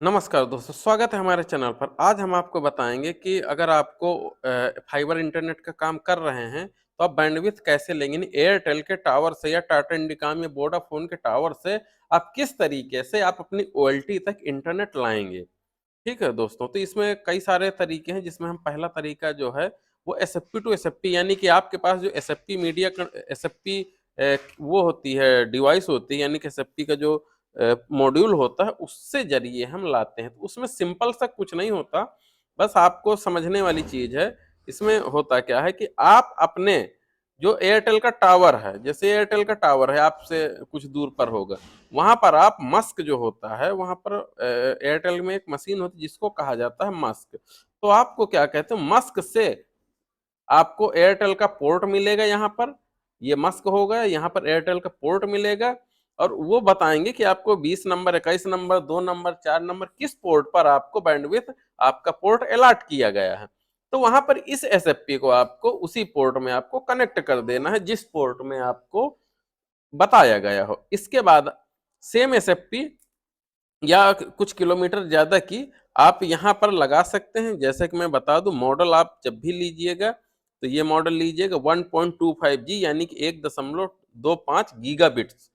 नमस्कार दोस्तों, स्वागत है हमारे चैनल पर। आज हम आपको बताएँगे कि अगर आपको फाइबर इंटरनेट का काम कर रहे हैं, तो आप बैंडविड्थ कैसे लेंगे? यानी एयरटेल के टावर से या टाटा इंडिकॉम या वोडाफ़ोन के टावर से आप किस तरीके से आप अपनी ओएलटी तक इंटरनेट लाएँगे? ठीक है दोस्तों, तो इसमें कई सारे तरीके हैं जिसमें हम पहला तरीका जो है वो एसएफपी टू एसएफपी यानी कि आपके पास जो एसएफपी मीडिया एसएफपी वो होती है डिवाइस होती है यानी कि एसएफपी का जो मॉड्यूल होता है उससे ज़रिए हम लाते हैं। तो उसमें सिंपल सा कुछ नहीं होता, बस आपको समझने वाली चीज़ है। इसमें होता क्या है कि आप अपने जो एयरटेल का टावर है, जैसे एयरटेल का टावर है आपसे कुछ दूर पर होगा, वहाँ पर आप मस्क जो होता है वहाँ पर एयरटेल में एक मशीन होती है जिसको कहा जाता है मस्क। तो आपको क्या कहते हैं मस्क से आपको एयरटेल का पोर्ट मिलेगा यहाँ पर, ये मस्क होगा, यहाँ पर एयरटेल का पोर्ट मिलेगा और वो बताएँगे कि आपको 20 नंबर, 21 नंबर, 2 नंबर, 4 नंबर किस पोर्ट पर आपको बैंडविड्थ आपका पोर्ट अलॉट किया गया है। तो वहाँ पर इस एसएफपी को आपको उसी पोर्ट में आपको कनेक्ट कर देना है जिस पोर्ट में आपको बताया गया हो। इसके बाद सेम एसएफपी या कुछ किलोमीटर ज़्यादा की आप यहाँ पर लगा सकते हैं। जैसे कि मैं बता दूँ मॉडल आप जब भी लीजिएगा, तो ये मॉडल लीजिएगा 1.25 जी यानी कि 1.25 गीगाबिट्स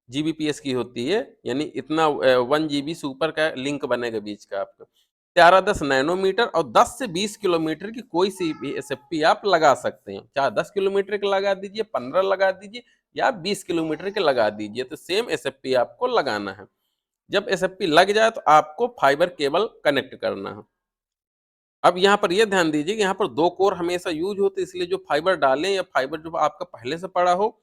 जीबीपीएस की होती है, यानी इतना 1 जीबी से ऊपर का लिंक बनेगा बीच का आपका। 11-10 नैनोमीटर और 10 से 20 किलोमीटर की कोई सी भी एसएफपी आप लगा सकते हैं। चाहे 10 किलोमीटर की लगा दीजिए, 15 लगा दीजिए या 20 किलोमीटर के लगा दीजिए, तो सेम एसएफपी आपको लगाना है। जब एसएफपी लग जाए तो आपको फाइबर केबल कनेक्ट करना है। अब यहाँ पर ये ध्यान दीजिए कि यहाँ पर 2 कोर हमेशा यूज़ होते हैं, इसलिए जो फाइबर डालें या फाइबर जो आपका पहले से पड़ा हो,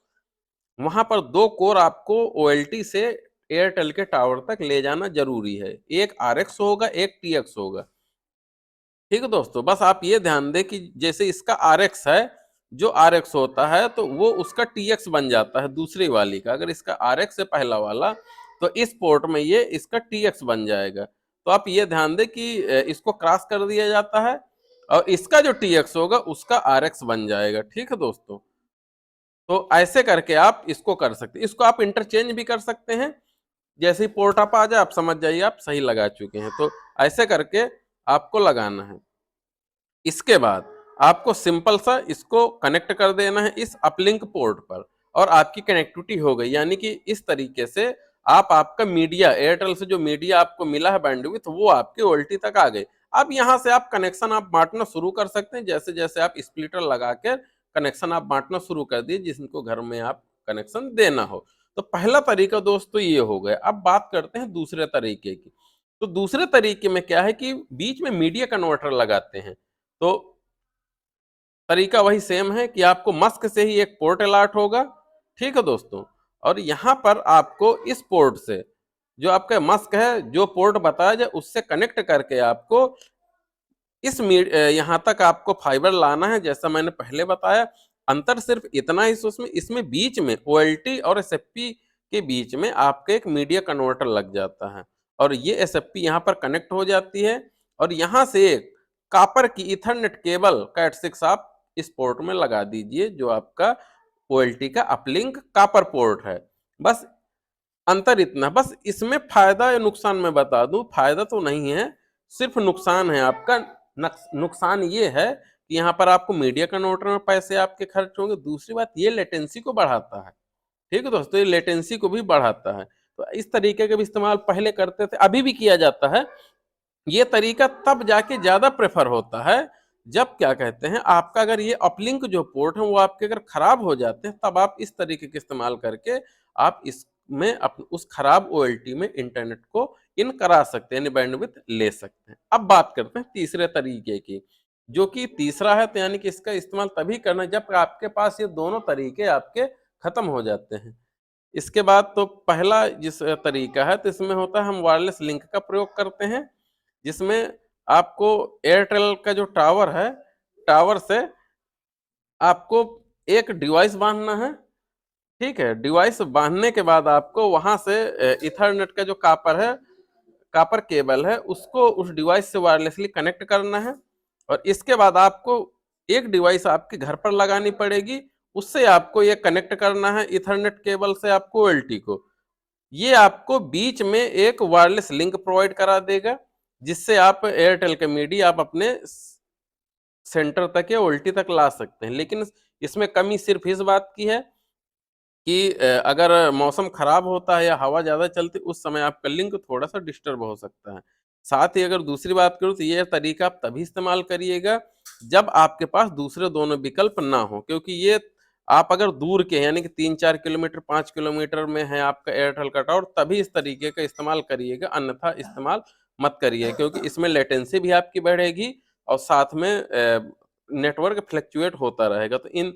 वहाँ पर 2 कोर आपको ओएलटी से एयरटेल के टावर तक ले जाना ज़रूरी है। एक आरएक्स होगा, एक टीएक्स होगा। ठीक है दोस्तों, बस आप ये ध्यान दें कि जैसे इसका आरएक्स है, जो आरएक्स होता है तो वो उसका टीएक्स बन जाता है दूसरी वाली का। अगर इसका आरएक्स है पहला वाला, तो इस पोर्ट में ये इसका टीएक्स बन जाएगा। तो आप ये ध्यान दें कि इसको क्रॉस कर दिया जाता है और इसका जो टीएक्स होगा उसका आरएक्स बन जाएगा। ठीक है दोस्तों? तो ऐसे करके आप इसको कर सकते हैं। इसको आप इंटरचेंज भी कर सकते हैं। जैसे ही पोर्ट अप आ जाए आप समझ जाइए आप सही लगा चुके हैं। तो ऐसे करके आपको लगाना है। इसके बाद आपको सिंपल सा इसको कनेक्ट कर देना है इस अपलिंक पोर्ट पर और आपकी कनेक्टिविटी हो गई। यानी कि इस तरीके से आप आपका मीडिया एयरटेल से जो मीडिया आपको मिला है बैंडविड्थ वो आपके ओएलटी तक आ गई। अब यहाँ से आप कनेक्शन आप बांटना शुरू कर सकते हैं। जैसे जैसे आप स्प्लिटर लगा के कनेक्शन आप बांटना शुरू कर दिए जिनको घर में आप कनेक्शन देना हो। तो पहला तरीका दोस्तों ये हो गया। अब बात करते हैं दूसरे तरीके की। तो दूसरे तरीके में क्या है कि बीच में मीडिया कन्वर्टर लगाते हैं। तो तरीका वही सेम है कि आपको मस्क से ही एक पोर्ट अलॉट होगा, ठीक है दोस्तों? और यहाँ पर आपको इस पोर्ट से जो आपका मस्क है, जो पोर्ट बताया जाए उससे कनेक्ट करके आपको यहाँ तक आपको फाइबर लाना है जैसा मैंने पहले बताया। अंतर सिर्फ इतना ही उसमें इसमें बीच में ओएलटी और एसएफपी के बीच में आपका एक मीडिया कन्वर्टर लग जाता है और ये एसएफपी यहाँ पर कनेक्ट हो जाती है और यहाँ से एक कॉपर की ईथरनेट केबल कैट6 आप इस पोर्ट में लगा दीजिए जो आपका ओएलटी का अपलिंक कॉपर पोर्ट है। बस अंतर इतना, बस इसमें फायदा या नुकसान मैं बता दूं। फायदा तो नहीं है, सिर्फ नुकसान है आपका। नुकसान ये है कि यहाँ पर आपको मीडिया कन्वर्टर में पैसे आपके खर्च होंगे। दूसरी बात ये लेटेंसी को बढ़ाता है। ठीक है दोस्तों, ये लेटेंसी को भी बढ़ाता है। तो इस तरीके का भी इस्तेमाल पहले करते थे, अभी भी किया जाता है। ये तरीका तब जाके ज्यादा प्रेफर होता है जब क्या कहते हैं आपका अगर ये अपलिंक जो पोर्ट है वो आपके अगर खराब हो जाते हैं, तब आप इस तरीके के इस्तेमाल करके आप इसमें उस खराब ओएलटी में इंटरनेट को इन करा सकते हैं, बैंडविड्थ ले सकते हैं। अब बात करते हैं तीसरे तरीके की, जो कि तीसरा है। तो यानी कि इसका इस्तेमाल तभी करना जब आपके पास ये दोनों तरीके आपके खत्म हो जाते हैं। इसके बाद तो पहला जिस तरीका है तो इसमें होता है हम वायरलेस लिंक का प्रयोग करते हैं, जिसमें आपको एयरटेल का जो टावर है, टावर से आपको एक डिवाइस बांधना है। ठीक है, डिवाइस बांधने के बाद आपको वहां से इथरनेट का जो कॉपर केबल है उसको उस डिवाइस से वायरलेसली कनेक्ट करना है और इसके बाद आपको एक डिवाइस आपके घर पर लगानी पड़ेगी। उससे आपको ये कनेक्ट करना है इथरनेट केबल से आपको ओएलटी को। ये आपको बीच में एक वायरलेस लिंक प्रोवाइड करा देगा, जिससे आप एयरटेल का मीडिया आप अपने सेंटर तक या ओल्टी तक ला सकते हैं। लेकिन इसमें कमी सिर्फ इस बात की है कि अगर मौसम खराब होता है या हवा ज़्यादा चलती है, उस समय आपका लिंक थोड़ा-सा डिस्टर्ब हो सकता है। साथ ही अगर दूसरी बात करूँ तो ये तरीका आप तभी इस्तेमाल करिएगा जब आपके पास दूसरे दोनों विकल्प ना हो, क्योंकि ये आप अगर दूर के हैं यानी कि 3-4 किलोमीटर, 5 किलोमीटर में है आपका एयरटेल का टावर, तभी इस तरीके का इस्तेमाल करिएगा, अन्यथा इस्तेमाल मत करिए, क्योंकि इसमें लेटेंसी भी आपकी बढ़ेगी और साथ में नेटवर्क फ्लक्चुएट होता रहेगा। तो इन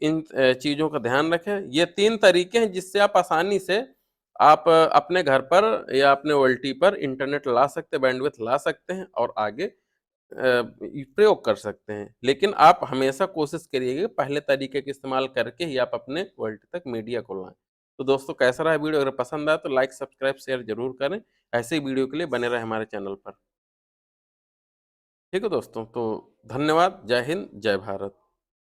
इन चीज़ों का ध्यान रखें। ये 3 तरीके हैं जिससे आप आसानी से आप अपने घर पर या अपने ओल्टी पर इंटरनेट ला सकते हैं, बैंडविड्थ ला सकते हैं और आगे प्रयोग कर सकते हैं। लेकिन आप हमेशा कोशिश करिएगा कि पहले तरीके का इस्तेमाल करके ही आप अपने ओल्टी तक मीडिया को लाएँ। तो दोस्तों कैसा रहा वीडियो? अगर पसंद आया तो लाइक, सब्सक्राइब, शेयर ज़रूर करें। ऐसे ही वीडियो के लिए बने रहें हमारे चैनल पर। ठीक है दोस्तों? तो धन्यवाद। जय हिंद, जय भारत।